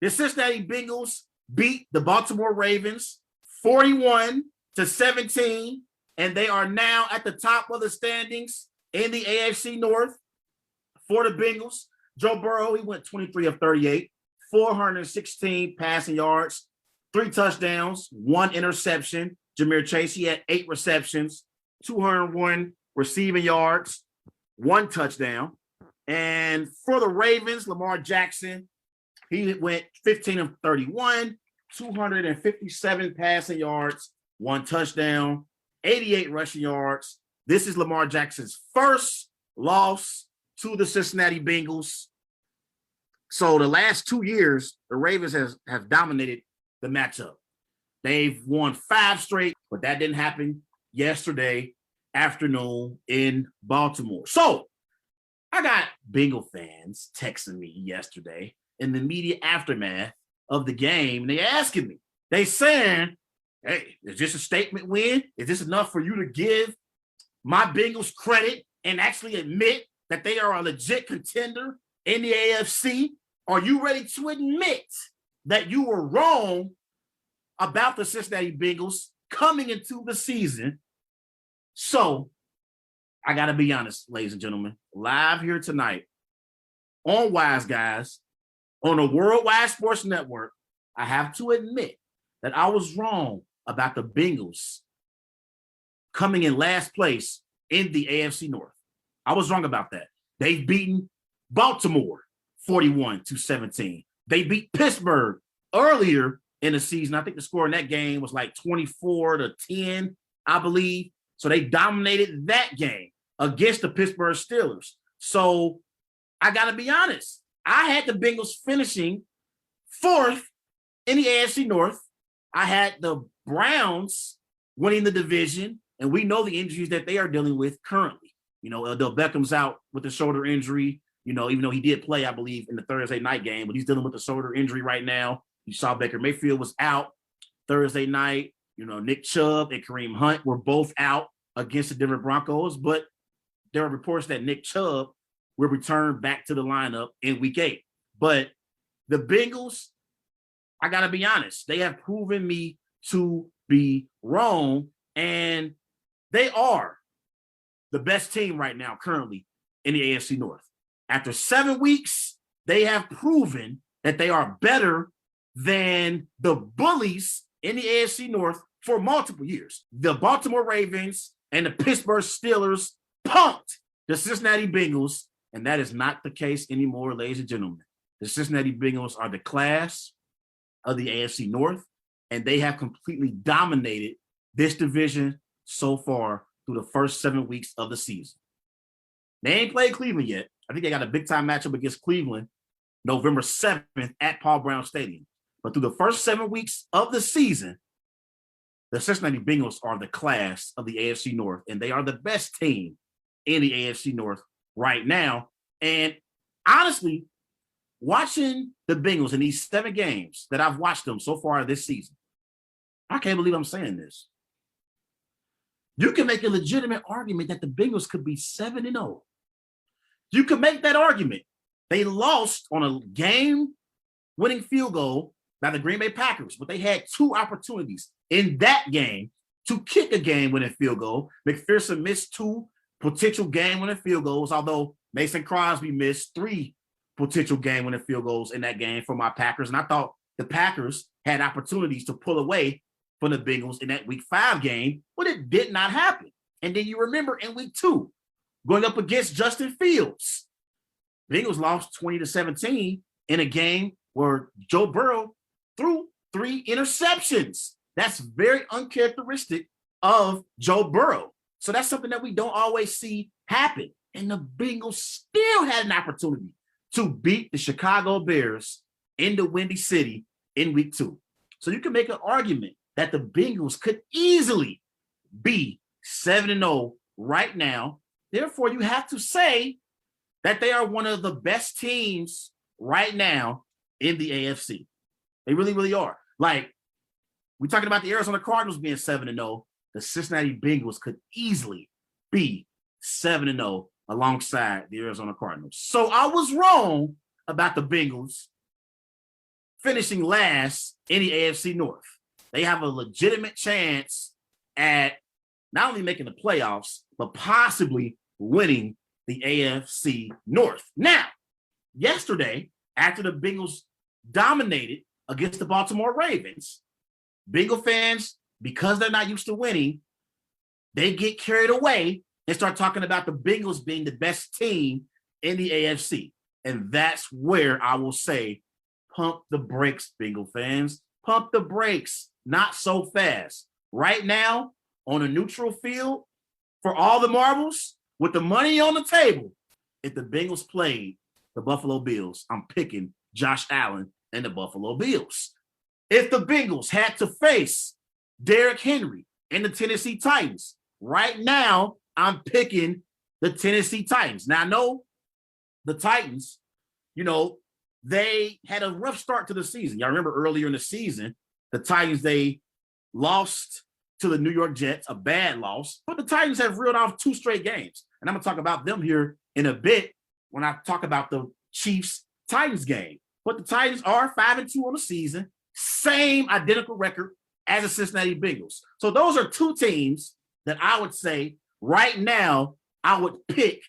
The Cincinnati Bengals beat the Baltimore Ravens 41-17, and they are now at the top of the standings in the AFC North for the Bengals. Joe Burrow, he went 23 of 38, 416 passing yards, 3 touchdowns, 1 interception. Ja'Marr Chase, he had 8 receptions, 201 receiving yards, 1 touchdown. And for the Ravens, Lamar Jackson, he went 15 of 31, 257 passing yards, 1 touchdown, 88 rushing yards. This is Lamar Jackson's first loss to the Cincinnati Bengals. So the last 2 years, the Ravens have dominated the matchup. They've won 5 straight, but that didn't happen yesterday afternoon in Baltimore. So I got Bengal fans texting me yesterday in the immediate aftermath of the game, and they're asking me, they saying, hey, is this a statement win? Is this enough for you to give my Bengals credit and actually admit that they are a legit contender in the AFC? Are you ready to admit that you were wrong about the Cincinnati Bengals coming into the season? So I got to be honest, ladies and gentlemen, live here tonight on Wise Guys on the Worldwide Sports Network, I have to admit that I was wrong about the Bengals coming in last place in the AFC North. I was wrong about that. They've beaten Baltimore 41-17. They beat Pittsburgh earlier in the season. I think the score in that game was like 24-10, I believe. So they dominated that game against the Pittsburgh Steelers. So I got to be honest. I had the Bengals finishing 4th in the AFC North. I had the Browns winning the division, and we know the injuries that they are dealing with currently. You know, Odell Beckham's out with a shoulder injury, you know, even though he did play, I believe, in the Thursday night game, but he's dealing with a shoulder injury right now. You saw Baker Mayfield was out Thursday night. You know, Nick Chubb and Kareem Hunt were both out against the Denver Broncos, but there are reports that Nick Chubb will return back to the lineup in week 8. But the Bengals, I got to be honest, they have proven me to be wrong, and they are the best team right now currently in the AFC North. After 7 weeks, they have proven that they are better than the bullies in the AFC North for multiple years. The Baltimore Ravens and the Pittsburgh Steelers pumped the Cincinnati Bengals, and that is not the case anymore, ladies and gentlemen. The Cincinnati Bengals are the class of the AFC North, and they have completely dominated this division so far through the first 7 weeks of the season. They ain't played Cleveland yet. I think they got a big-time matchup against Cleveland November 7th at Paul Brown Stadium. But through the first 7 weeks of the season, the Cincinnati Bengals are the class of the AFC North, and they are the best team in the AFC North right now. And honestly, watching the Bengals in these 7 games that I've watched them so far this season, I can't believe I'm saying this. You can make a legitimate argument that the Bengals could be 7-0. You can make that argument. They lost on a game-winning field goal by the Green Bay Packers, but they had 2 opportunities in that game to kick a game-winning field goal. McPherson missed 2 potential game-winning field goals, although Mason Crosby missed 3 potential game-winning field goals in that game for my Packers. And I thought the Packers had opportunities to pull away from the Bengals in that week 5 game, but it did not happen. And then you remember in week 2, going up against Justin Fields, Bengals lost 20-17 in a game where Joe Burrow threw 3 interceptions. That's very uncharacteristic of Joe Burrow. So that's something that we don't always see happen. And the Bengals still had an opportunity to beat the Chicago Bears in the Windy City in week 2. So you can make an argument that the Bengals could easily be 7-0 right now. Therefore, you have to say that they are one of the best teams right now in the AFC. They really, really are. Like, we're talking about the Arizona Cardinals being 7-0. The Cincinnati Bengals could easily be 7-0 alongside the Arizona Cardinals. So I was wrong about the Bengals finishing last in the AFC North. They have a legitimate chance at not only making the playoffs, but possibly winning the AFC North. Now, yesterday, after the Bengals dominated against the Baltimore Ravens, Bengal fans, because they're not used to winning, they get carried away and start talking about the Bengals being the best team in the AFC. And that's where I will say, pump the brakes, Bengal fans. Pump the brakes. Not so fast. Right now, on a neutral field, for all the marbles, with the money on the table, if the Bengals played the Buffalo Bills, I'm picking Josh Allen and the Buffalo Bills. If the Bengals had to face Derrick Henry and the Tennessee Titans, right now, I'm picking the Tennessee Titans. Now, I know the Titans, they had a rough start to the season. Y'all remember earlier in the season, the Titans, they lost to the New York Jets, a bad loss, but the Titans have reeled off 2 straight games. And I'm going to talk about them here in a bit when I talk about the Chiefs-Titans game. But the Titans are 5-2 on the season, same identical record as the Cincinnati Bengals. So those are 2 teams that I would say right now I would pick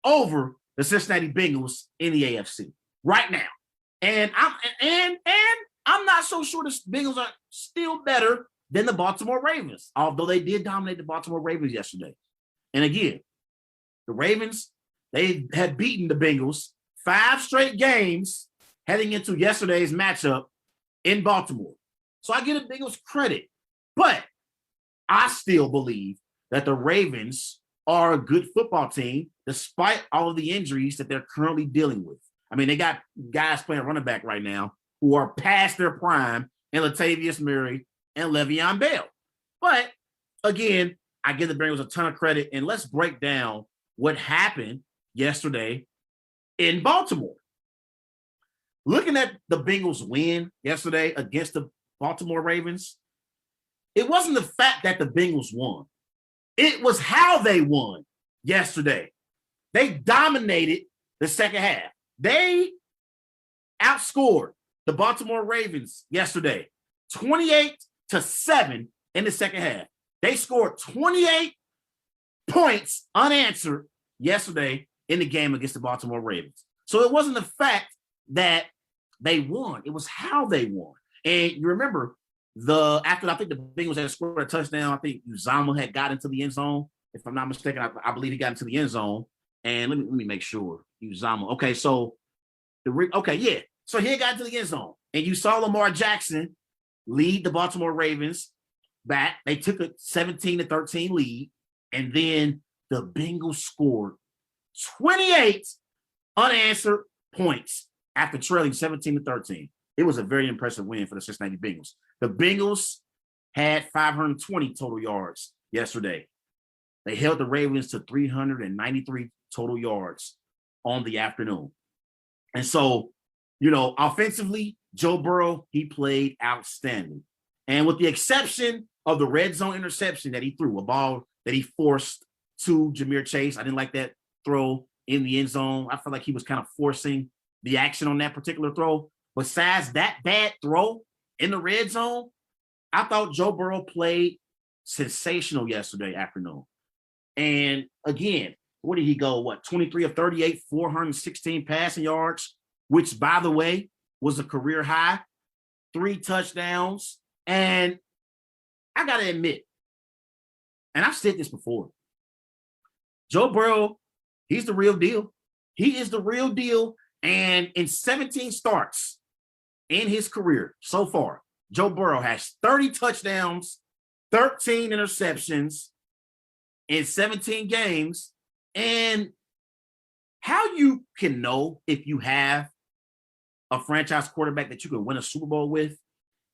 over the Cincinnati Bengals in the AFC right now. And I'm not so sure the Bengals are still better than the Baltimore Ravens, although they did dominate the Baltimore Ravens yesterday. And again, the Ravens, they had beaten the Bengals 5 straight games heading into yesterday's matchup in Baltimore. So I give the Bengals credit, but I still believe that the Ravens are a good football team despite all of the injuries that they're currently dealing with. I mean, they got guys playing running back right now who are past their prime in Latavius Murray and Le'Veon Bell. But again, I give the Bengals a ton of credit, and let's break down what happened yesterday in Baltimore. Looking at the Bengals win yesterday against the Baltimore Ravens, it wasn't the fact that the Bengals won. It was how they won yesterday. They dominated the second half. They outscored the Baltimore Ravens yesterday 28-7 in the second half. They scored 28 points unanswered yesterday in the game against the Baltimore Ravens. So it wasn't the fact that they won. It was how they won. And you remember, after I think the Bengals had scored a touchdown, I think Uzama had got into the end zone. If I'm not mistaken, I believe he got into the end zone. And let me make sure. Uzama. Okay, so So he got into the end zone. And you saw Lamar Jackson lead the Baltimore Ravens back. They took a 17-13 lead. And then the Bengals scored 28 unanswered points after trailing 17-13. It was a very impressive win for the Cincinnati Bengals. The Bengals had 520 total yards yesterday. They held the Ravens to 393 total yards on the afternoon. And so, offensively, Joe Burrow, he played outstanding. And with the exception of the red zone interception that he threw, a ball that he forced to Ja'Marr Chase, I didn't like that throw in the end zone. I felt like he was kind of forcing the action on that particular throw. Besides that bad throw in the red zone, I thought Joe Burrow played sensational yesterday afternoon. And again, where did he go? 23 of 38, 416 passing yards, which, by the way, was a career high, 3 touchdowns. And I got to admit, and I've said this before, Joe Burrow, he's the real deal. He is the real deal. And in 17 starts in his career so far, Joe Burrow has 30 touchdowns, 13 interceptions in 17 games. And how you can know if you have a franchise quarterback that you can win a Super Bowl with,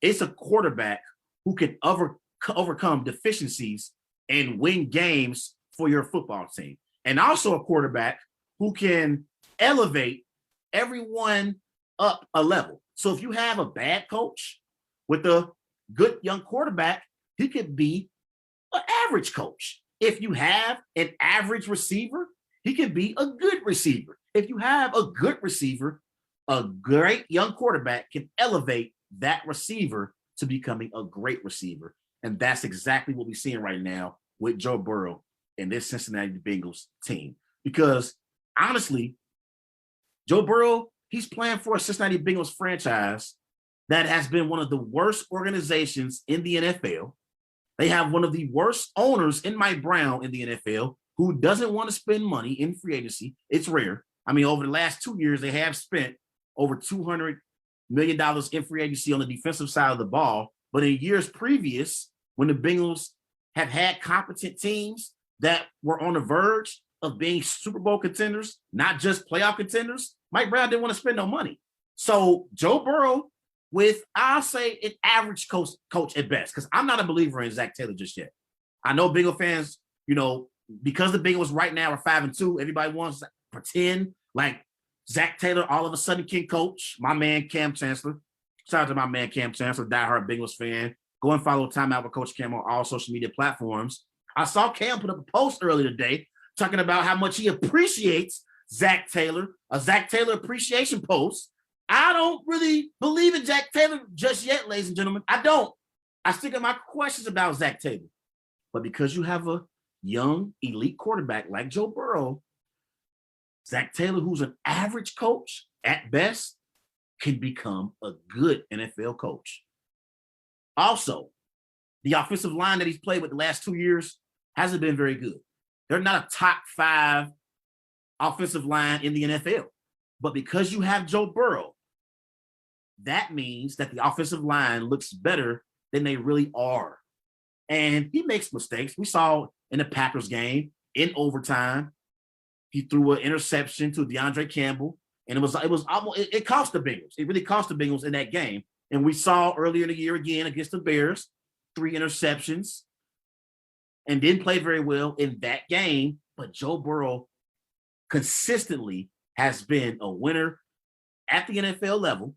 it's a quarterback who can overcome deficiencies and win games for your football team. And also a quarterback who can elevate everyone up a level. So if you have a bad coach with a good young quarterback, he could be an average coach. If you have an average receiver, he could be a good receiver. If you have a good receiver, a great young quarterback can elevate that receiver to becoming a great receiver. And that's exactly what we're seeing right now with Joe Burrow and this Cincinnati Bengals team. Because honestly, Joe Burrow, he's playing for a Cincinnati Bengals franchise that has been one of the worst organizations in the NFL. They have one of the worst owners in Mike Brown in the NFL who doesn't want to spend money in free agency. It's rare. I mean, over the last 2 years, they have spent over $200 million in free agency on the defensive side of the ball. But in years previous, when the Bengals have had competent teams that were on the verge of being Super Bowl contenders, not just playoff contenders, Mike Brown didn't want to spend no money. So Joe Burrow with, I'll say, an average coach at best, because I'm not a believer in Zach Taylor just yet. I know Bengal fans, because the Bengals right now are 5-2, everybody wants to pretend like Zach Taylor all of a sudden can coach. My man Cam Chancellor. Shout out to my man Cam Chancellor, diehard Bengals fan. Go and follow Time Out with Coach Cam on all social media platforms. I saw Cam put up a post earlier today talking about how much he appreciates Zach Taylor, a Zach Taylor appreciation post. I don't really believe in Zach Taylor just yet, ladies and gentlemen. I don't. I still got my questions about Zach Taylor. But because you have a young, elite quarterback like Joe Burrow, Zach Taylor, who's an average coach at best, can become a good NFL coach. Also, the offensive line that he's played with the last 2 years hasn't been very good. They're not a top 5 offensive line in the NFL. But because you have Joe Burrow, that means that the offensive line looks better than they really are. And he makes mistakes. We saw in the Packers game, in overtime, he threw an interception to DeAndre Campbell, and it cost the Bengals. It really cost the Bengals in that game. And we saw earlier in the year again against the Bears, 3 interceptions, and didn't play very well in that game. But Joe Burrow consistently has been a winner at the NFL level.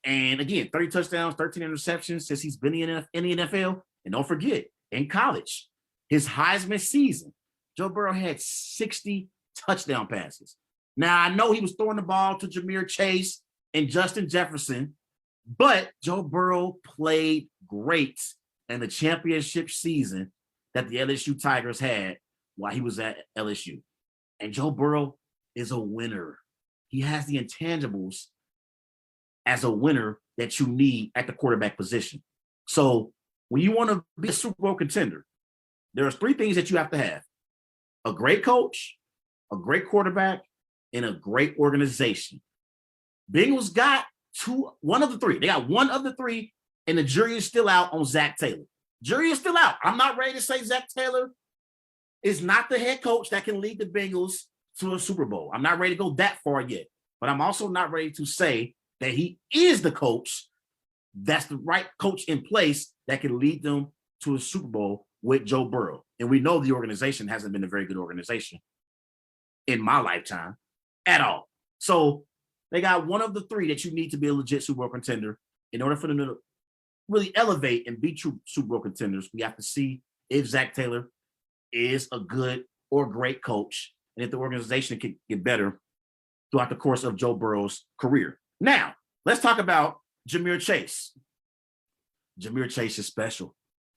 And again, 30 touchdowns, 13 interceptions since he's been in the NFL. And don't forget, in college, his Heisman season, Joe Burrow had 60 touchdown passes. Now, I know he was throwing the ball to Ja'Marr Chase and Justin Jefferson, but Joe Burrow played great in the championship season that the LSU Tigers had while he was at LSU. And Joe Burrow is a winner. He has the intangibles as a winner that you need at the quarterback position. So when you want to be a Super Bowl contender, there's 3 things that you have to have: a great coach, a great quarterback, and a great organization. Bengals got one of the 3. They got one of the 3, and the jury is still out on Zach Taylor. Jury is still out. I'm not ready to say Zach Taylor is not the head coach that can lead the Bengals to a Super Bowl. I'm not ready to go that far yet. But I'm also not ready to say that he is the coach that's the right coach in place that can lead them to a Super Bowl with Joe Burrow. And we know the organization hasn't been a very good organization in my lifetime at all. So they got one of the 3 that you need to be a legit Super Bowl contender. In order for them to really elevate and be true Super Bowl contenders, we have to see if Zach Taylor is a good or great coach, and if the organization can get better throughout the course of Joe Burrow's career. Now, let's talk about Ja'Marr Chase. Ja'Marr Chase is special.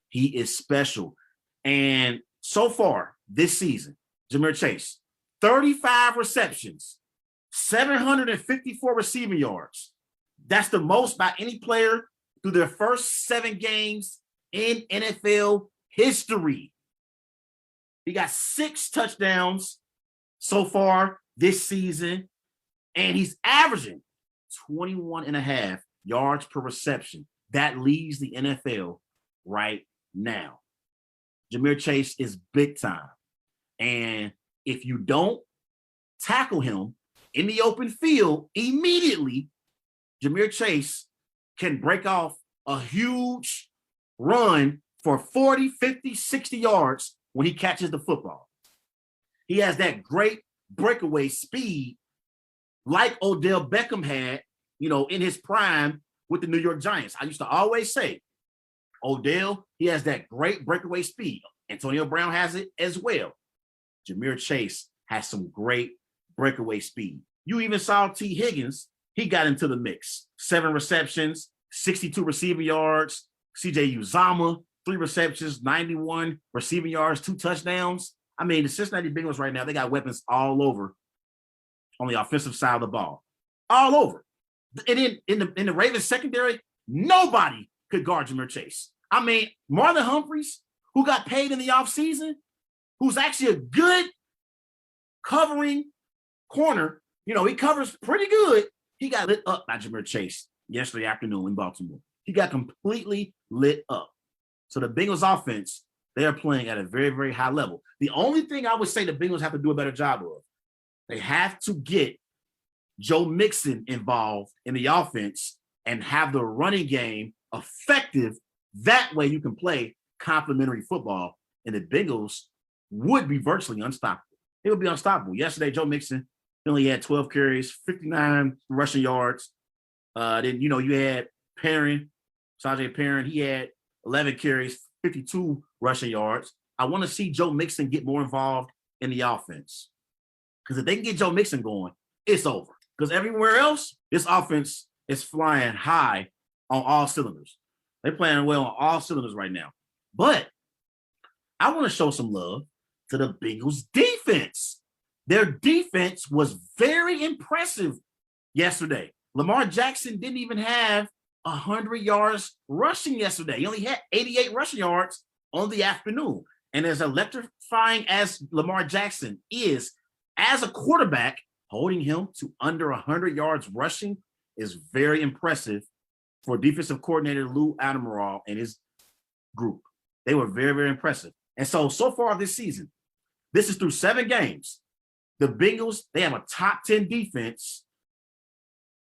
He is special. And so far this season, Ja'Marr Chase, 35 receptions, 754 receiving yards. That's the most by any player through their first 7 games in NFL history. He got 6 touchdowns so far this season, and he's averaging 21.5 yards per reception. That leads the NFL right now. Ja'Marr Chase is big time. And if you don't tackle him in the open field immediately, Ja'Marr Chase can break off a huge run for 40, 50, 60 yards when he catches the football. He has that great breakaway speed like Odell Beckham had, in his prime with the New York Giants. I used to always say, Odell, he has that great breakaway speed. Antonio Brown has it as well. Ja'Marr Chase has some great breakaway speed. You even saw T. Higgins he got into the mix. 7 receptions, 62 receiving yards. CJ Uzama, 3 receptions, 91 receiving yards, 2 touchdowns. I mean, the Cincinnati Bengals right now, they got weapons all over on the offensive side of the ball. All over. And in the Ravens secondary, nobody could guard Ja'Marr Chase. I mean, Marlon Humphreys, who got paid in the offseason, who's actually a good covering corner, he covers pretty good. He got lit up by Ja'Marr Chase yesterday afternoon in Baltimore. He got completely lit up. So the Bengals offense, they are playing at a very, very high level. The only thing I would say the Bengals have to do a better job of, they have to get Joe Mixon involved in the offense and have the running game effective. That way you can play complementary football, and the Bengals would be virtually unstoppable. It would be unstoppable. Yesterday, Joe Mixon only had 12 carries, 59 rushing yards. Then, you had Sajay Perrin. He had 11 carries, 52 rushing yards. I want to see Joe Mixon get more involved in the offense. Because if they can get Joe Mixon going, it's over. Because everywhere else, this offense is flying high on all cylinders. They're playing well on all cylinders right now. But I want to show some love to the Bengals defense. Their defense was very impressive yesterday. Lamar Jackson didn't even have 100 yards rushing yesterday. He only had 88 rushing yards on the afternoon. And as electrifying as Lamar Jackson is as a quarterback, holding him to under 100 yards rushing is very impressive for defensive coordinator Lou Admiral and his group. They were very, very impressive. And so far this season, this is through 7 games. The Bengals, they have a top 10 defense.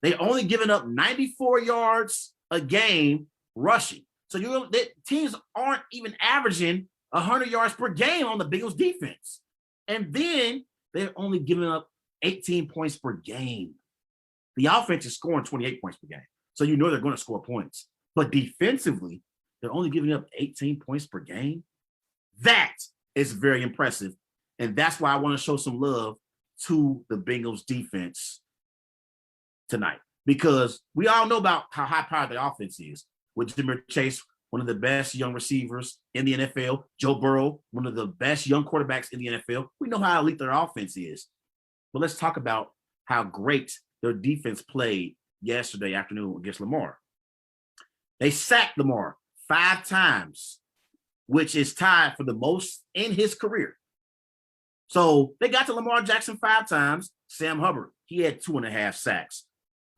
They only given up 94 yards a game rushing. So teams aren't even averaging 100 yards per game on the Bengals defense. And then they're only giving up 18 points per game. The offense is scoring 28 points per game. So they're going to score points. But defensively, they're only giving up 18 points per game. That is very impressive. And that's why I want to show some love to the Bengals defense tonight. Because we all know about how high-powered the offense is. With Ja'Marr Chase, one of the best young receivers in the NFL. Joe Burrow, one of the best young quarterbacks in the NFL. We know how elite their offense is. But let's talk about how great their defense played yesterday afternoon against Lamar. They sacked Lamar 5 times, which is tied for the most in his career. So they got to Lamar Jackson 5 times. Sam Hubbard, he had 2.5 sacks.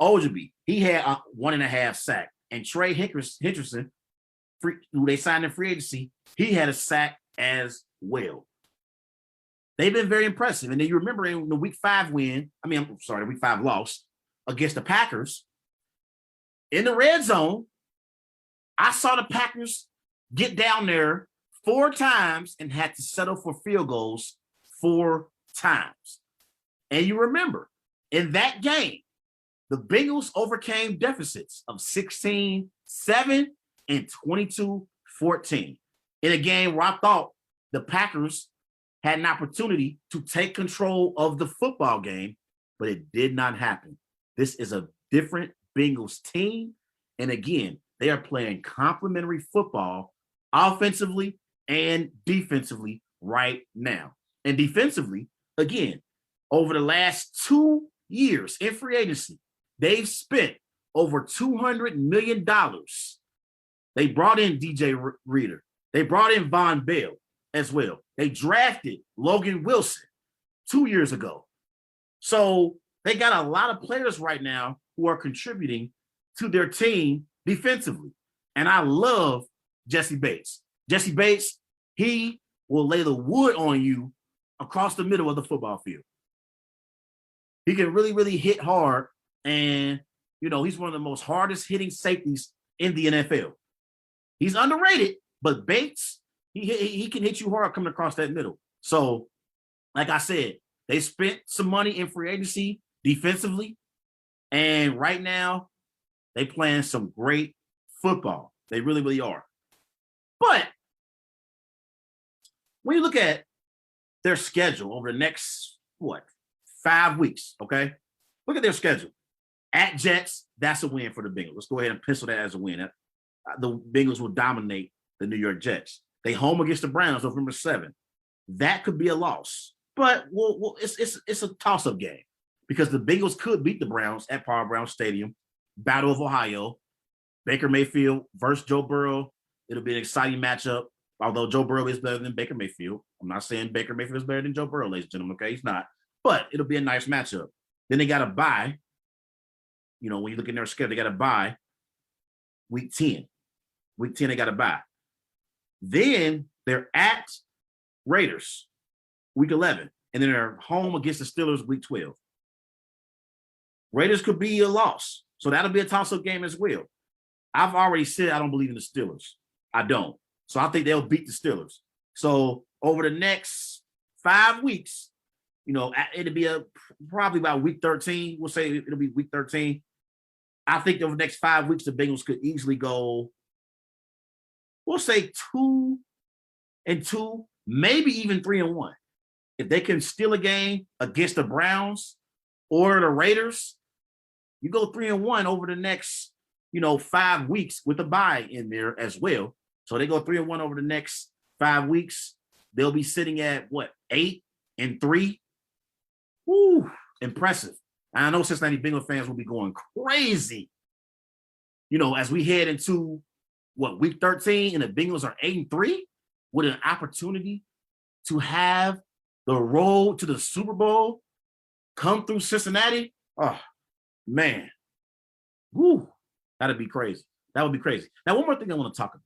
Ojobi, he had 1.5 sack. And Trey Hendrickson, who they signed in free agency, he had a sack as well. They've been very impressive. And then you remember in the week 5 week 5 loss against the Packers, in the red zone, I saw the Packers get down there 4 times and had to settle for field goals 4 times. And you remember, in that game, the Bengals overcame deficits of 16-7 and 22-14 in a game where I thought the Packers had an opportunity to take control of the football game, but it did not happen. This is a different Bengals team. And again, they are playing complementary football offensively and defensively right now. And defensively, again, over the last 2 years in free agency, they've spent over $200 million. They brought in DJ Reader. They brought in Von Bell as well. They drafted Logan Wilson 2 years ago. So they got a lot of players right now who are contributing to their team defensively. And I love Jesse Bates. Jesse Bates, he will lay the wood on you across the middle of the football field. He can really, really hit hard. And, he's one of the most hardest hitting safeties in the NFL. He's underrated, but Bates, he can hit you hard coming across that middle. So, like I said, they spent some money in free agency defensively. And right now, they playing some great football. They really, really are. But when you look at their schedule over the next, 5 weeks, okay? Look at their schedule. At Jets, that's a win for the Bengals. Let's go ahead and pencil that as a win. The Bengals will dominate the New York Jets. They home against the Browns November 7th. That could be a loss, but it's a toss-up game because the Bengals could beat the Browns at Power Brown Stadium, Battle of Ohio, Baker Mayfield versus Joe Burrow. It'll be an exciting matchup, although Joe Burrow is better than Baker Mayfield. I'm not saying Baker Mayfield is better than Joe Burrow, ladies and gentlemen, okay? He's not, but it'll be a nice matchup. Then they got to bye. You know, when you look at their schedule, they got to bye week 10. Week 10, they got to bye. Then they're at Raiders, week 11, and then they're home against the Steelers, week 12. Raiders could be a loss, so that'll be a toss-up game as well. I've already said I don't believe in the Steelers. I don't. So I think they'll beat the Steelers. So over the next 5 weeks, you know, it'll be probably about week 13. We'll say it'll be week 13. I think over the next 5 weeks, the Bengals could easily go, we'll say 2-2, maybe even 3-1. If they can steal a game against the Browns or the Raiders, you go 3-1 over the next, 5 weeks with a bye in there as well. So they go 3-1 over the next 5 weeks. They'll be sitting at 8-3. Woo, impressive. And I know Cincinnati Bengals fans will be going crazy, as we head into week 13 and the Bengals are 8-3 with an opportunity to have the road to the Super Bowl come through Cincinnati. Oh, man. Woo, that'd be crazy. That would be crazy. Now, one more thing I want to talk about.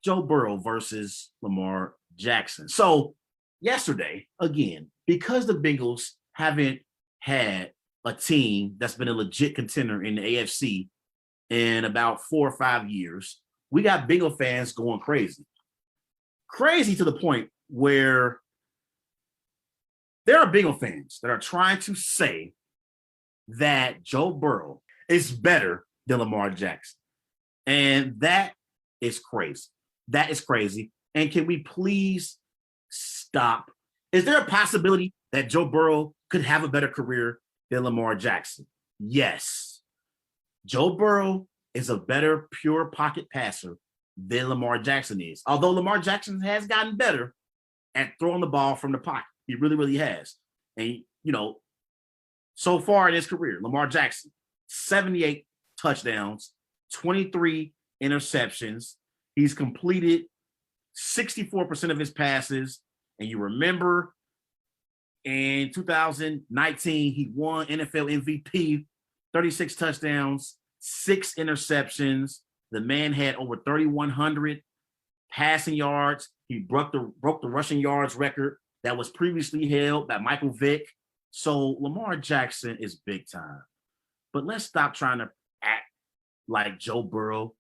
Joe Burrow versus Lamar Jackson. So yesterday, again, because the Bengals haven't had a team that's been a legit contender in the AFC in about 4 or 5 years, we got Bengal fans going crazy. Crazy to the point where there are Bengal fans that are trying to say that Joe Burrow is better than Lamar Jackson. And that is crazy. That is crazy. And can we please stop? Is there a possibility that Joe Burrow could have a better career than Lamar Jackson? Yes. Joe Burrow is a better pure pocket passer than Lamar Jackson is. Although Lamar Jackson has gotten better at throwing the ball from the pocket. He really, really has. And, so far in his career, Lamar Jackson, 78 touchdowns, 23 interceptions. He's completed 64% of his passes. And you remember in 2019, he won NFL MVP, 36 touchdowns, 6 interceptions. The man had over 3,100 passing yards. He broke the rushing yards record that was previously held by Michael Vick. So Lamar Jackson is big time. But let's stop trying to act like Joe Burrow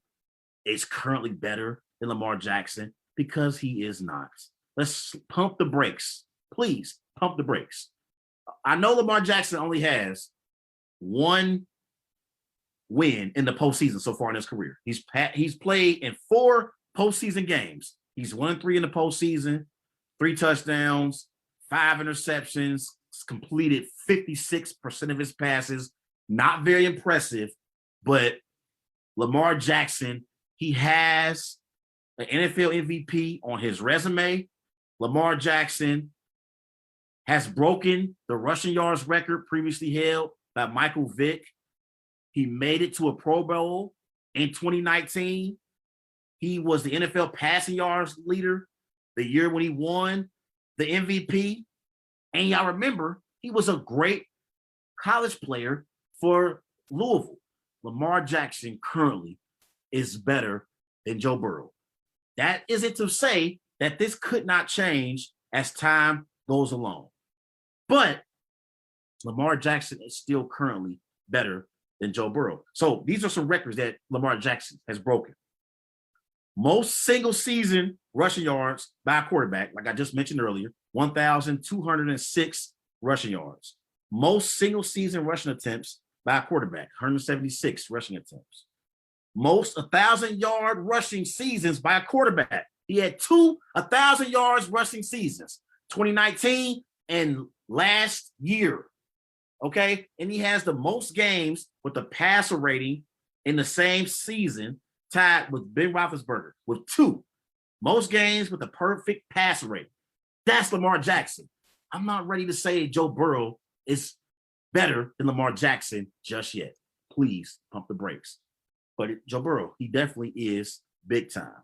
is currently better than Lamar Jackson because he is not. Let's pump the brakes. Please pump the brakes. I know Lamar Jackson only has 1 win in the postseason so far in his career. He's played in 4 postseason games. He's 1-3 in the postseason, 3 touchdowns, 5 interceptions, completed 56% of his passes. Not very impressive, but Lamar Jackson, he has an NFL MVP on his resume. Lamar Jackson has broken the rushing yards record previously held by Michael Vick. He made it to a Pro Bowl in 2019. He was the NFL passing yards leader the year when he won the MVP. And y'all remember, he was a great college player for Louisville. Lamar Jackson currently is better than Joe Burrow. That isn't to say that this could not change as time goes along. But Lamar Jackson is still currently better than Joe Burrow. So these are some records that Lamar Jackson has broken. Most single season rushing yards by a quarterback, like I just mentioned earlier, 1,206 rushing yards. Most single season rushing attempts by a quarterback, 176 rushing attempts. Most 1,000-yard rushing seasons by a quarterback. He had 2 1,000 yards rushing seasons, 2019 and last year. okay? And he has the most games with the passer rating in the same season, tied with Ben Roethlisberger with 2. Most games with the perfect passer rating. That's Lamar Jackson. I'm not ready to say Joe Burrow is better than Lamar Jackson just yet. Please pump the brakes. But Joe Burrow, he definitely is big time.